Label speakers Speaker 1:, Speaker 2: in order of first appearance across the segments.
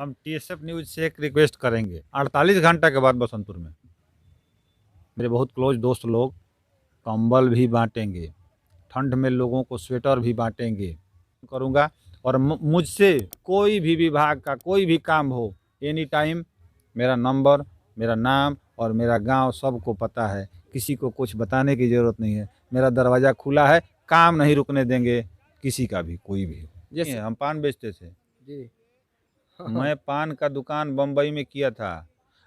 Speaker 1: हम TSF news से एक रिक्वेस्ट करेंगे। 48 घंटा के बाद बसंतपुर में मेरे बहुत क्लोज दोस्त लोग कंबल भी बांटेंगे, ठंड में लोगों को स्वेटर भी बांटेंगे करूँगा। और मुझसे कोई भी विभाग का कोई भी काम हो, एनी टाइम मेरा नंबर, मेरा नाम और मेरा गांव सबको पता है। किसी को कुछ बताने की ज़रूरत नहीं है। मेरा दरवाज़ा खुला है, काम नहीं रुकने देंगे किसी का भी, कोई भी हो। जैसे हम पान बेचते थे
Speaker 2: जी।
Speaker 1: मैं पान का दुकान बम्बई में किया था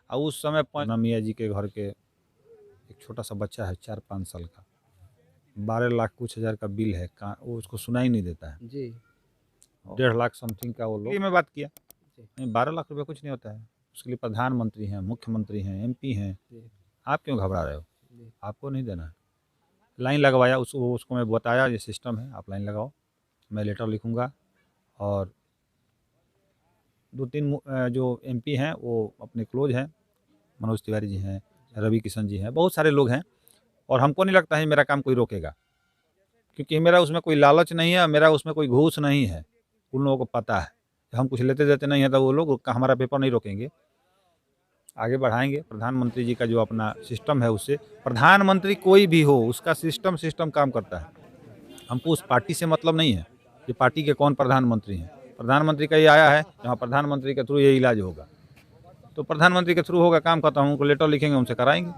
Speaker 1: और उस समय मियाँ जी के घर के एक छोटा सा बच्चा है 4-5 साल का, 12 लाख कुछ हज़ार का बिल है, वो उसको सुनाई नहीं देता है।
Speaker 2: जी।
Speaker 1: 1.5 लाख समथिंग का वो लोग में बात किया।
Speaker 2: जी।
Speaker 1: नहीं, 12 लाख रुपये कुछ नहीं होता है, उसके लिए प्रधानमंत्री हैं, मुख्यमंत्री हैं, एमपी हैं।
Speaker 2: जी।
Speaker 1: आप क्यों घबरा रहे हो?
Speaker 2: जी।
Speaker 1: आपको नहीं देना है। लाइन लगवाया, उसको मैं बताया ये सिस्टम है, आप लाइन लगाओ, मैं लेटर लिखूँगा। और 2-3 जो एमपी हैं वो अपने क्लोज हैं, मनोज तिवारी जी हैं, रवि किशन जी हैं, बहुत सारे लोग हैं। और हमको नहीं लगता है मेरा काम कोई रोकेगा, क्योंकि मेरा उसमें कोई लालच नहीं है, मेरा उसमें कोई घूस नहीं है। उन लोगों को पता है हम कुछ लेते देते नहीं हैं, तो वो लोग हमारा पेपर नहीं रोकेंगे, आगे बढ़ाएंगे। प्रधानमंत्री जी का जो अपना सिस्टम है, उससे प्रधानमंत्री कोई भी हो उसका सिस्टम काम करता है। हमको उस पार्टी से मतलब नहीं है कि पार्टी के कौन प्रधानमंत्री हैं। प्रधानमंत्री का ये आया है, जहाँ प्रधानमंत्री के थ्रू ये इलाज होगा, तो प्रधानमंत्री के थ्रू होगा, काम खत्म। हम उनको लेटर लिखेंगे, उनसे कराएंगे।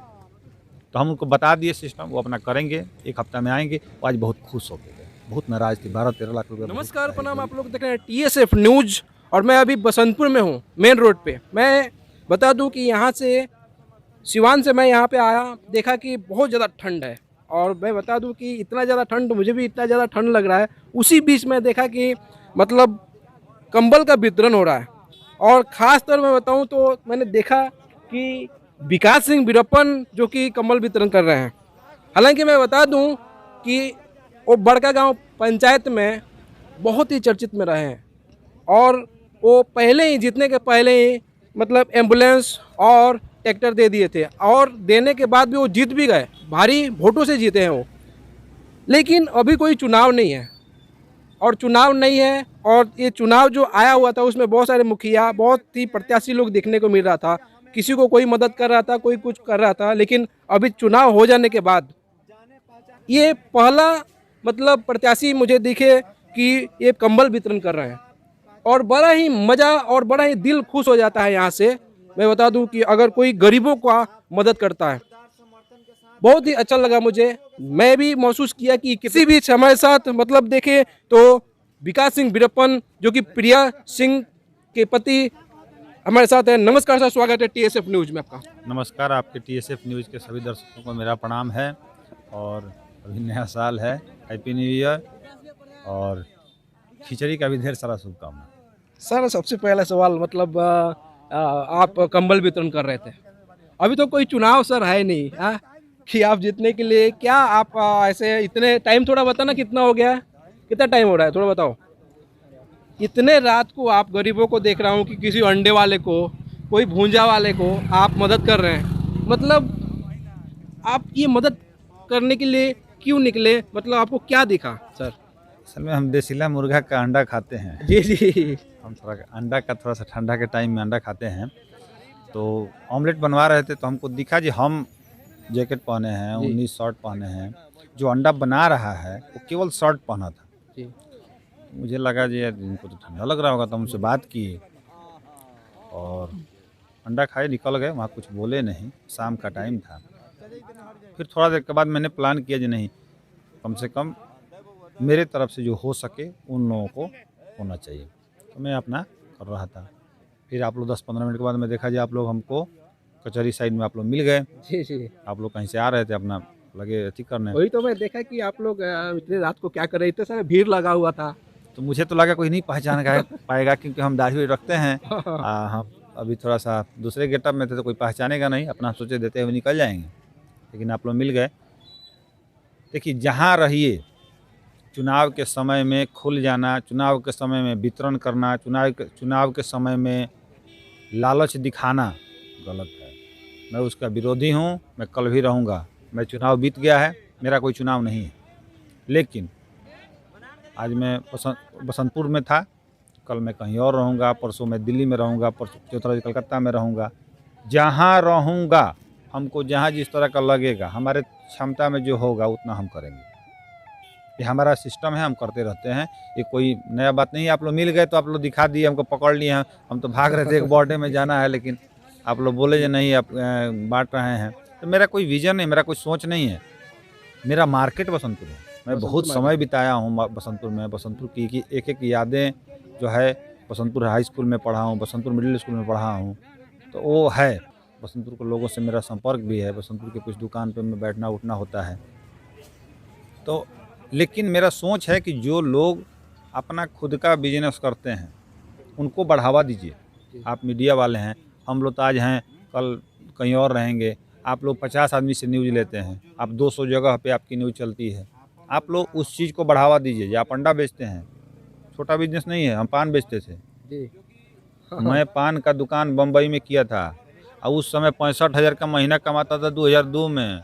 Speaker 1: तो हम उनको बता दिए सिस्टम, वो अपना करेंगे, 1 हफ्ता में आएंगे। वो आज बहुत खुश हो गए, बहुत नाराज थे। 12-13 लाख रुपये।
Speaker 2: नमस्कार, प्रणाम। आप लोग देख रहे हैं टीएसएफ न्यूज और मैं अभी बसंतपुर में हूँ, मेन रोड पे। मैं बता दूं कि यहाँ से सिवान से मैं यहाँ पे आया, देखा कि बहुत ज़्यादा ठंड है। और मैं बता दूं कि इतना ज़्यादा ठंड, मुझे भी इतना ज़्यादा ठंड लग रहा है। उसी बीच में देखा कि मतलब कंबल का वितरण हो रहा है। और ख़ास तौर में बताऊं तो मैंने देखा कि विकास सिंह वीरप्पन जो कि कंबल वितरण कर रहे हैं। हालांकि मैं बता दूं कि वो बड़का गांव पंचायत में बहुत ही चर्चित में रहे हैं। और वो पहले ही जीतने के पहले ही मतलब एम्बुलेंस और ट्रैक्टर दे दिए थे, और देने के बाद भी वो जीत भी गए, भारी वोटों से जीते हैं वो। लेकिन अभी कोई चुनाव नहीं है, और चुनाव नहीं है, और ये चुनाव जो आया हुआ था उसमें बहुत सारे मुखिया, बहुत ही प्रत्याशी लोग देखने को मिल रहा था। किसी को कोई मदद कर रहा था, कोई कुछ कर रहा था। लेकिन अभी चुनाव हो जाने के बाद ये पहला मतलब प्रत्याशी मुझे दिखे कि ये कंबल वितरण कर रहे हैं, और बड़ा ही मज़ा और बड़ा ही दिल खुश हो जाता है यहाँ से। मैं बता दूं कि अगर कोई गरीबों का मदद करता है, बहुत ही अच्छा लगा मुझे। मैं भी महसूस किया कि किसी भी हमारे साथ मतलब देखे तो विकास सिंह वीरप्पन जो कि प्रिया सिंह के पति हमारे साथ है। नमस्कार सर, स्वागत है टीएसएफ न्यूज में आपका।
Speaker 1: नमस्कार, आपके टीएसएफ न्यूज़ के सभी दर्शकों को मेरा प्रणाम है। और अभी नया साल है, हैप्पी न्यू ईयर, और खिचड़ी का भी ढेर सारा शुभकामना।
Speaker 2: सर सबसे पहला सवाल मतलब आप कंबल वितरण कर रहे थे, अभी तो कोई चुनाव सर है नहीं कि आप जीतने के लिए क्या आप ऐसे इतने टाइम, थोड़ा बताना कितना हो गया, कितना टाइम हो रहा है, थोड़ा बताओ। इतने रात को आप गरीबों को देख रहा हूँ कि किसी अंडे वाले को, कोई भूंजा वाले को आप मदद कर रहे हैं। मतलब आप ये मदद करने के लिए क्यों निकले, मतलब आपको क्या दिखा सर?
Speaker 1: असल में हम देसीला मुर्गा का अंडा खाते हैं।
Speaker 2: जी जी।
Speaker 1: हम थोड़ा अंडा का थोड़ा सा ठंडा के टाइम में अंडा खाते हैं, तो ऑमलेट बनवा रहे थे, तो हमको दिखा जी, हम जैकेट पहने हैं,
Speaker 2: जी।
Speaker 1: 19 शर्ट पहने हैं, जो अंडा बना रहा है वो केवल शर्ट पहना था।
Speaker 2: जी।
Speaker 1: मुझे लगा जी यार इनको तो ठंडा लग रहा होगा, तो हमसे बात किए और अंडा खाए निकल गए। वहाँ कुछ बोले नहीं, शाम का टाइम था। फिर थोड़ा देर के बाद मैंने प्लान किया जी नहीं, कम से कम मेरे तरफ से जो हो सके उन लोगों को होना चाहिए, तो मैं अपना कर रहा था। फिर आप लोग 10-15 मिनट के बाद मैं देखा जी, आप लोग हमको कचहरी साइड में आप लोग मिल गए।
Speaker 2: जी जी।
Speaker 1: आप लोग कहीं से आ रहे थे, अपना लगे अथी करने।
Speaker 2: वही तो मैं देखा कि आप लोग इतने रात को क्या कर रहे थे, इतने सारे भीड़ लगा हुआ था।
Speaker 1: तो मुझे तो लगा कोई नहीं पहचान पाएगा, क्योंकि हम दाढ़ी रखते हैं। हम अभी थोड़ा सा दूसरे गेटअप में थे, तो कोई पहचानेगा नहीं, अपना सोचे देते हुए निकल जाएंगे। लेकिन आप लोग मिल गए। देखिए, जहाँ रहिए चुनाव के समय में खुल जाना, चुनाव के समय में वितरण करना, चुनाव के समय में लालच दिखाना गलत है। मैं उसका विरोधी हूँ, मैं कल भी रहूँगा। मैं चुनाव बीत गया है, मेरा कोई चुनाव नहीं है। लेकिन आज मैं बसंतपुर में था, कल मैं कहीं और रहूँगा, परसों मैं दिल्ली में रहूँगा, परसों चौथा रोज कलकत्ता में रहूँगा। जहाँ रहूँगा, हमको जहाँ जिस तरह का लगेगा, हमारे क्षमता में जो होगा उतना हम करेंगे। ये हमारा सिस्टम है, हम करते रहते हैं। ये कोई नया बात नहीं है। आप लोग मिल गए तो आप लोग दिखा दिए, हमको पकड़ लिए हैं। हम तो भाग रहे थे, एक बर्थडे में जाना है, लेकिन आप लोग बोले जो नहीं, आप बाँट रहे हैं। तो मेरा कोई विज़न नहीं, मेरा कोई सोच नहीं है। मेरा मार्केट बसंतपुर है। मैं
Speaker 2: बसंतपुर
Speaker 1: बहुत
Speaker 2: मार्केट।
Speaker 1: समय बिताया हूँ बसंतपुर में। बसंतपुर की एक-एक यादें जो है, बसंतपुर हाई स्कूल में पढ़ा हूँ, बसंतपुर मिडिल स्कूल में पढ़ा हूँ, तो वो है। बसंतपुर के लोगों से मेरा संपर्क भी है। बसंतपुर के कुछ दुकान पे मैं बैठना-उठना होता है। तो लेकिन मेरा सोच है कि जो लोग अपना खुद का बिज़नेस करते हैं, उनको बढ़ावा दीजिए। आप मीडिया वाले हैं, हम लोग तो आज हैं, कल कहीं और रहेंगे। आप लोग 50 आदमी से न्यूज़ लेते हैं, आप 200 जगह पे आपकी न्यूज़ चलती है। आप लोग उस चीज़ को बढ़ावा दीजिए। जो आप अंडा बेचते हैं, छोटा बिज़नेस नहीं है। हम पान बेचते थे।
Speaker 2: जी।
Speaker 1: मैं पान का दुकान बम्बई में किया था और उस समय 65,000 का महीना कमाता था 2002 में।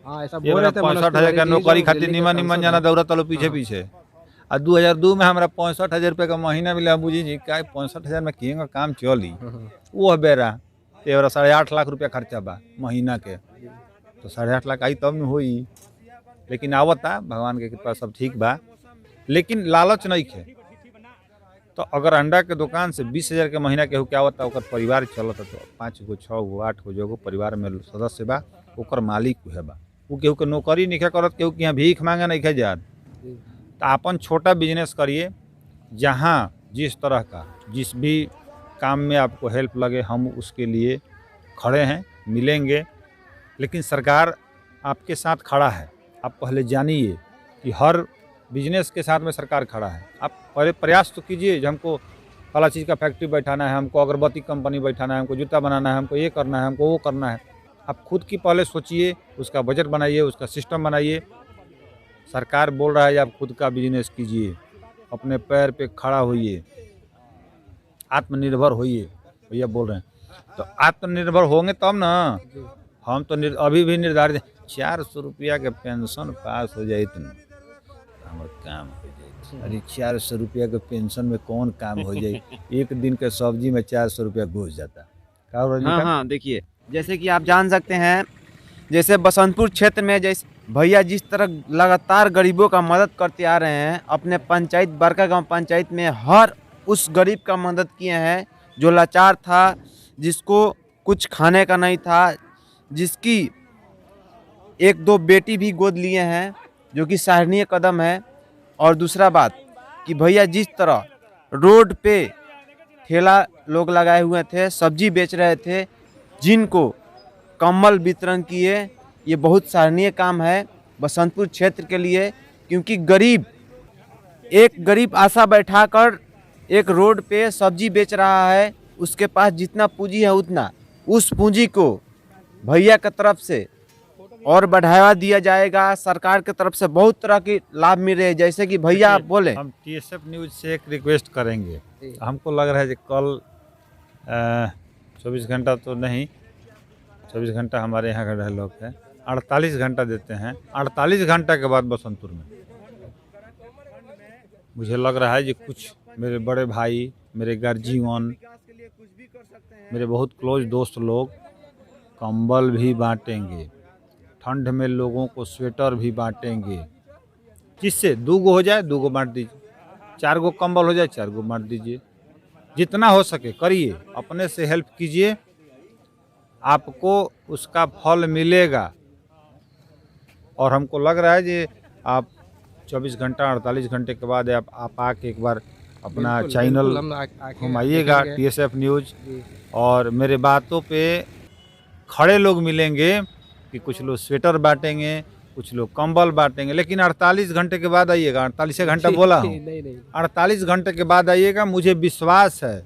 Speaker 2: हाँ, ऐसा
Speaker 1: ये
Speaker 2: बोल
Speaker 1: मेरा
Speaker 2: रहे थे
Speaker 1: 65,000 का
Speaker 2: मनोज तिवारी जी,
Speaker 1: नौकरी
Speaker 2: जो
Speaker 1: खातिर
Speaker 2: दिल्ली के
Speaker 1: निमन-निमन
Speaker 2: सांसद
Speaker 1: जाना
Speaker 2: हैं।
Speaker 1: दौड़त लो
Speaker 2: हाँ।
Speaker 1: पीछे-पीछे। 2002 में हमरा 65,000 रुपये का महीना मिला। बुझी जी का 65,000 में केंगा काम चली। वो बेरा तेरा 8.5 लाख रुपया खर्चा बा महीना के। तो 8.5 लाख आई तब न होई। लेकिन आवता, भगवान के कृपा सब ठीक बा। लेकिन लालच नइखे। तो अगर अंडा के दुकान से 20,000 के महीना केहू के आवता, ओकर परिवार चलता, तो 5 गो 6 गो 8 गो जो परिवार में सदस्य बा, ओकर मालिक उहे बा। उ केहू के नौकरी नइखे करत, केहू के यहाँ भीख मांगे नइखे जात। तो आपन छोटा बिजनेस करिए। जहाँ जिस तरह का जिस भी काम में आपको हेल्प लगे, हम उसके लिए खड़े हैं, मिलेंगे। लेकिन सरकार आपके साथ खड़ा है। आप पहले जानिए कि हर बिजनेस के साथ में सरकार खड़ा है। आप पहले प्रयास तो कीजिए। जो हमको फला चीज़ का फैक्ट्री बैठाना है, हमको अगरबत्ती कंपनी बैठाना है, हमको जूता बनाना है, हमको ये करना है, हमको वो करना है। आप खुद की पहले सोचिए, उसका बजट बनाइए, उसका सिस्टम बनाइए। सरकार बोल रहा है आप खुद का बिजनेस कीजिए, अपने पैर पे खड़ा होइए, आत्मनिर्भर होइए, भैया बोल रहे हैं। तो आत्मनिर्भर होंगे तब ना। हम तो अभी भी निर्धारित 400 रुपया के पेंशन पास हो जाए तो हमार काम हो जाए। अरे 400 रुपया के पेंशन में कौन काम हो जाए। एक दिन के सब्जी में 400 रुपया घुस जाता। का हो
Speaker 3: हाँ
Speaker 1: रजनीकांत?
Speaker 3: हाँ, देखिए, जैसे कि आप जान सकते हैं, जैसे बसंतपुर क्षेत्र में जैसे भैया जिस तरह लगातार गरीबों का मदद करते आ रहे हैं, अपने पंचायत बड़का गांव पंचायत में हर उस गरीब का मदद किए हैं जो लाचार था, जिसको कुछ खाने का नहीं था, जिसकी 1-2 बेटी भी गोद लिए हैं, जो कि सराहनीय कदम है। और दूसरा बात कि भैया जिस तरह रोड पे ठेला लोग लगाए हुए थे, सब्जी बेच रहे थे, जिनको कंबल वितरण किए, ये बहुत सराहनीय काम है बसंतपुर क्षेत्र के लिए। क्योंकि एक गरीब आशा बैठाकर एक रोड पे सब्जी बेच रहा है, उसके पास जितना पूंजी है उतना, उस पूंजी को भैया की तरफ से और बढ़ावा दिया जाएगा। सरकार की तरफ से बहुत तरह के लाभ मिल रहे हैं, जैसे कि भैया आप बोले।
Speaker 1: हम TSF न्यूज़ से एक रिक्वेस्ट करेंगे। हमको लग रहा है कि कल 24 घंटा तो नहीं, 24 घंटा हमारे यहाँ का लोग है, 48 घंटा देते हैं। 48 घंटा के बाद बसंतपुर में मुझे लग रहा है कि कुछ मेरे बड़े भाई, मेरे गार्जियन, मेरे बहुत क्लोज दोस्त लोग कंबल भी बांटेंगे। ठंड में लोगों को स्वेटर भी बांटेंगे। जिससे 2 गो हो जाए 2 गो बांट दीजिए, 4 गो कंबल हो जाए 4 गो बांट दीजिए। जितना हो सके करिए, अपने से हेल्प कीजिए, आपको उसका फल मिलेगा। और हमको लग रहा है कि आप 24 घंटा 48 घंटे के बाद आप आके एक बार अपना
Speaker 2: बिल्कुल,
Speaker 1: चैनल
Speaker 2: बिल्कुल, हम आके
Speaker 1: घुमाइएगा,
Speaker 2: देखेंगे।
Speaker 1: TSF news.
Speaker 2: जी।
Speaker 1: और मेरे बातों पे खड़े लोग मिलेंगे कि कुछ लोग स्वेटर बांटेंगे, कुछ लोग कंबल बांटेंगे। लेकिन 48 घंटे के बाद आइएगा। 48 घंटा बोला हूँ,
Speaker 2: नहीं।
Speaker 1: 48 घंटे के बाद आइएगा। मुझे विश्वास है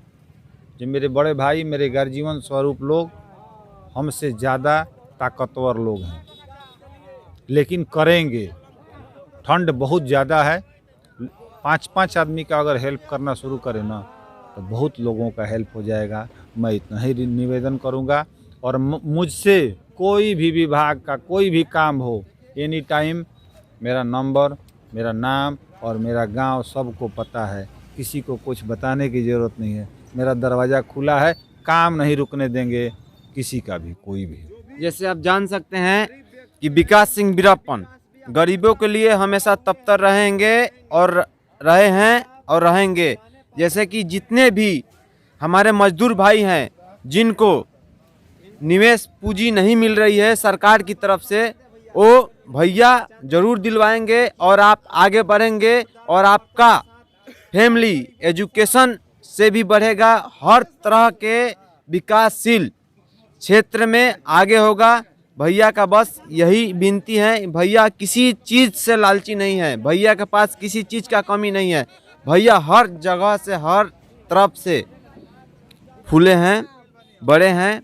Speaker 1: जो मेरे बड़े भाई, मेरे गार्जियन स्वरूप लोग हमसे ज़्यादा ताकतवर लोग हैं, लेकिन करेंगे। ठंड बहुत ज़्यादा है। 5-5 आदमी का अगर हेल्प करना शुरू करें ना, तो बहुत लोगों का हेल्प हो जाएगा। मैं इतना ही निवेदन करूंगा। और मुझसे कोई भी विभाग का कोई भी काम हो, एनी टाइम मेरा नंबर, मेरा नाम और मेरा गांव सबको पता है। किसी को कुछ बताने की ज़रूरत नहीं है। मेरा दरवाज़ा खुला है, काम नहीं रुकने देंगे किसी का भी, कोई भी।
Speaker 3: जैसे आप जान सकते हैं कि विकास सिंह वीरप्पन गरीबों के लिए हमेशा तत्पर रहेंगे और रहे हैं और रहेंगे। जैसे कि जितने भी हमारे मजदूर भाई हैं जिनको निवेश पूंजी नहीं मिल रही है सरकार की तरफ से, वो भैया जरूर दिलवाएंगे और आप आगे बढ़ेंगे और आपका फैमिली एजुकेशन से भी बढ़ेगा, हर तरह के विकासशील क्षेत्र में आगे होगा। भैया का बस यही विनती है, भैया किसी चीज़ से लालची नहीं है, भैया के पास किसी चीज़ का कमी नहीं है। भैया हर जगह से हर तरफ से फूले हैं, बड़े हैं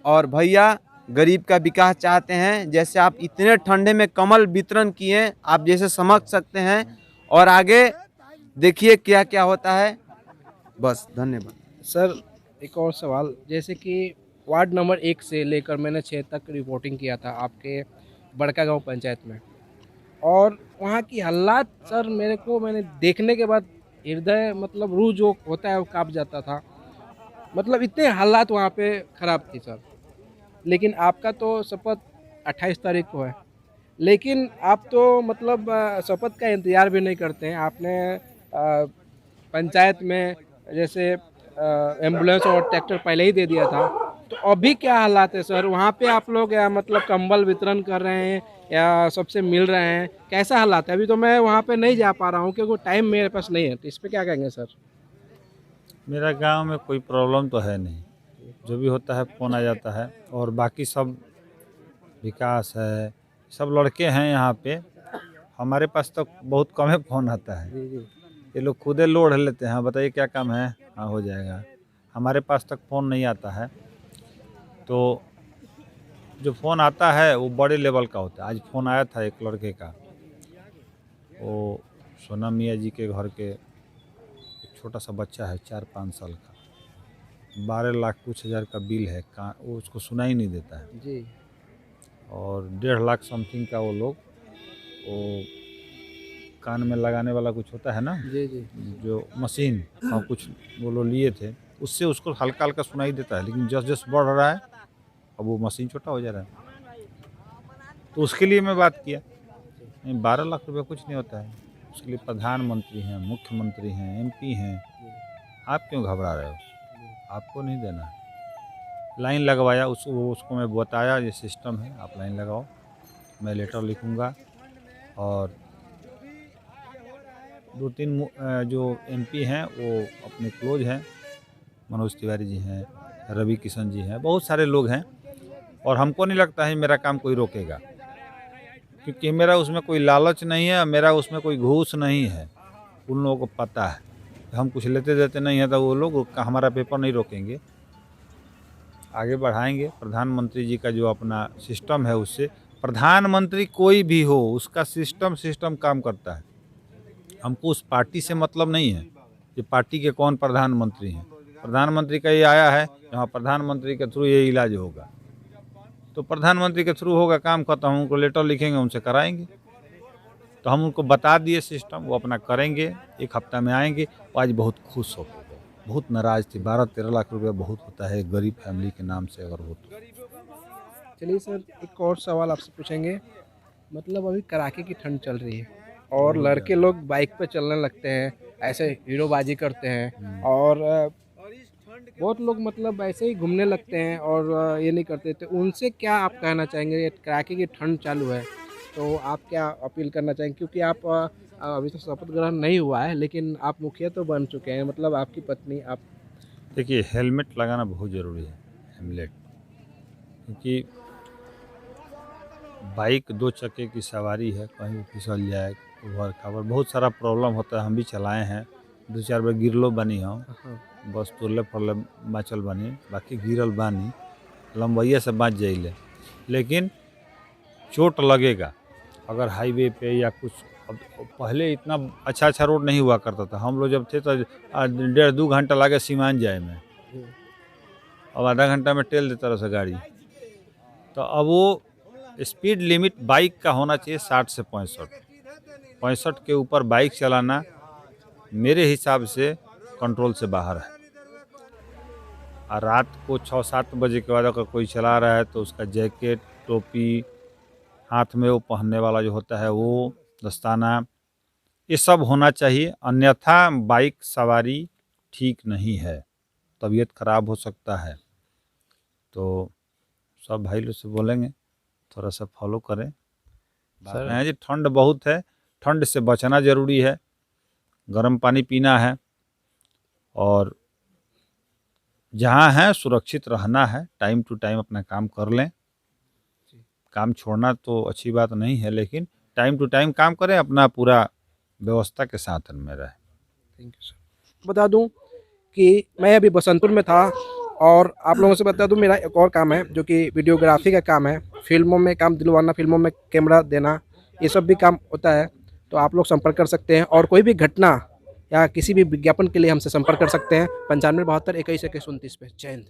Speaker 3: और भैया गरीब का विकास चाहते हैं। जैसे आप इतने ठंडे में कमल वितरण किए, आप जैसे समझ सकते हैं और आगे देखिए क्या क्या होता है। बस धन्यवाद।
Speaker 2: सर एक और सवाल, जैसे कि वार्ड नंबर 1 से लेकर मैंने 6 तक रिपोर्टिंग किया था आपके बड़कागांव पंचायत में, और वहाँ की हालात सर मैंने देखने के बाद हृदय मतलब रूह जो होता है वो कांप जाता था। मतलब इतने हालात वहाँ पे ख़राब थी सर। लेकिन आपका तो शपथ 28 तारीख को है, लेकिन आप तो मतलब शपथ का इंतज़ार भी नहीं करते हैं। आपने पंचायत में जैसे एम्बुलेंस और ट्रैक्टर पहले ही दे दिया था, तो अभी क्या हालात है सर वहाँ पे? आप लोग या मतलब कंबल वितरण कर रहे हैं या सबसे मिल रहे हैं, कैसा हालात है? अभी तो मैं वहाँ पे नहीं जा पा रहा हूँ क्योंकि टाइम मेरे पास नहीं है, तो इस पर क्या कहेंगे सर?
Speaker 1: मेरा गांव में कोई प्रॉब्लम तो है नहीं, जो भी होता है फ़ोन आ जाता है। और बाकी सब विकास है, सब लड़के हैं यहाँ पे, हमारे पास तो बहुत कम है फ़ोन आता है।
Speaker 2: जी जी
Speaker 1: ये लोग खुदे लोड लेते हैं, हाँ बताइए क्या काम है, हाँ हो जाएगा। हमारे पास तक फ़ोन नहीं आता है। तो जो फ़ोन आता है वो बड़े लेवल का होता है। आज फ़ोन आया था एक लड़के का, वो सोना मियाँ जी के घर के एक छोटा सा बच्चा है 4-5 साल का, 12 लाख कुछ हज़ार का बिल है, वो उसको सुनाई नहीं देता है।
Speaker 2: जी
Speaker 1: और 1.5 लाख समथिंग का वो लोग वो कान में लगाने वाला कुछ होता है ना,
Speaker 2: जी जी
Speaker 1: जो मशीन और कुछ वो लोग लिए थे, उससे उसको हल्का हल्का सुनाई देता है। लेकिन जस जस बढ़ रहा है अब वो मशीन छोटा हो जा रहा है। तो उसके लिए मैं बात किया, नहीं 12 लाख रुपये कुछ नहीं होता है। उसके लिए प्रधानमंत्री हैं, मुख्यमंत्री हैं, MP हैं, आप क्यों घबरा रहे हो? आपको नहीं देना है। लाइन लगवाया, उसको मैं बताया ये सिस्टम है, आप लाइन लगाओ, मैं लेटर लिखूँगा। और 2-3 जो MP हैं वो अपने क्लोज हैं, मनोज तिवारी जी हैं, रवि किशन जी हैं, बहुत सारे लोग हैं। और हमको नहीं लगता है मेरा काम कोई रोकेगा, क्योंकि मेरा उसमें कोई लालच नहीं है, मेरा उसमें कोई घूस नहीं है। उन लोगों को पता है हम कुछ लेते देते नहीं हैं, तो वो लोग हमारा पेपर नहीं रोकेंगे, आगे बढ़ाएंगे। प्रधानमंत्री जी का जो अपना सिस्टम है, उससे प्रधानमंत्री कोई भी हो उसका सिस्टम काम करता है। हमको उस पार्टी से मतलब नहीं है कि पार्टी के कौन प्रधानमंत्री हैं। प्रधानमंत्री का ये आया है, यहाँ प्रधानमंत्री के थ्रू ये इलाज होगा, तो प्रधानमंत्री के थ्रू होगा, काम खत्म। हम उनको लेटर लिखेंगे, उनसे कराएंगे। तो हम उनको बता दिए सिस्टम, वो अपना करेंगे, 1 हफ्ता में आएंगे। वो आज बहुत खुश हो गए, बहुत नाराज़ थी। 12-13 लाख रुपया बहुत होता है गरीब फैमिली के नाम से अगर हो तो।
Speaker 2: चलिए सर एक और सवाल आपसे पूछेंगे। मतलब अभी कड़ाके की ठंड चल रही है और लड़के लोग बाइक पे चलने लगते हैं, ऐसे हीरोबाजी करते हैं, और बहुत लोग मतलब ऐसे ही घूमने लगते हैं और ये नहीं करते। तो उनसे क्या आप कहना चाहेंगे? ये कड़ाके की ठंड चालू है तो आप क्या अपील करना चाहेंगे? क्योंकि आप अभी तो शपथ ग्रहण नहीं हुआ है, लेकिन आप मुखिया तो बन चुके हैं, मतलब आपकी पत्नी आप।
Speaker 1: देखिए, हेलमेट लगाना बहुत ज़रूरी है, हेलमेट, क्योंकि बाइक 2 चक्के की सवारी है, कहीं भी फिसल जाए, उबड़ खाबड़ बहुत सारा प्रॉब्लम होता है। हम भी चलाए हैं, 2-4 बार गिरलो बनी हम,
Speaker 2: हाँ
Speaker 1: बस तुरले फरले बाँचल बानी, बाकी गिरल बानी, लंबैया से बाँच जाइले। लेकिन चोट लगेगा अगर हाईवे पे या कुछ। अब पहले इतना अच्छा रोड नहीं हुआ करता था। हम लोग जब थे तो 1.5-2 घंटा लगे सीमान जाए में, अब आधा घंटा में टेल देता रहा गाड़ी। तो अब वो स्पीड लिमिट बाइक का होना चाहिए 60 से 65। 65 के ऊपर बाइक चलाना मेरे हिसाब से कंट्रोल से बाहर है। और रात को 6-7 बजे के बाद अगर कोई चला रहा है तो उसका जैकेट, टोपी, हाथ में वो पहनने वाला जो होता है वो, दस्ताना, ये सब होना चाहिए, अन्यथा बाइक सवारी ठीक नहीं है, तबीयत खराब हो सकता है। तो सब भाई लोग से बोलेंगे थोड़ा सा फॉलो करें।
Speaker 2: सर
Speaker 1: हैं जी, ठंड बहुत है, ठंड से बचना ज़रूरी है, गर्म पानी पीना है और जहाँ हैं सुरक्षित रहना है, टाइम टू टाइम अपना काम कर लें। काम छोड़ना तो अच्छी बात नहीं है, लेकिन टाइम टू टाइम काम करें, अपना पूरा व्यवस्था के साथ में रहें।
Speaker 2: Thank you sir. बता दूं कि मैं अभी बसंतपुर में था और आप लोगों से बता दूं मेरा एक और काम है जो कि वीडियोग्राफी का काम है, फिल्मों में काम दिलवाना, फिल्मों में कैमरा देना, ये सब भी काम होता है। तो आप लोग संपर्क कर सकते हैं और कोई भी घटना या किसी भी विज्ञापन के लिए हमसे संपर्क कर सकते हैं 95 72 21 21 29 पे। जय हिंद।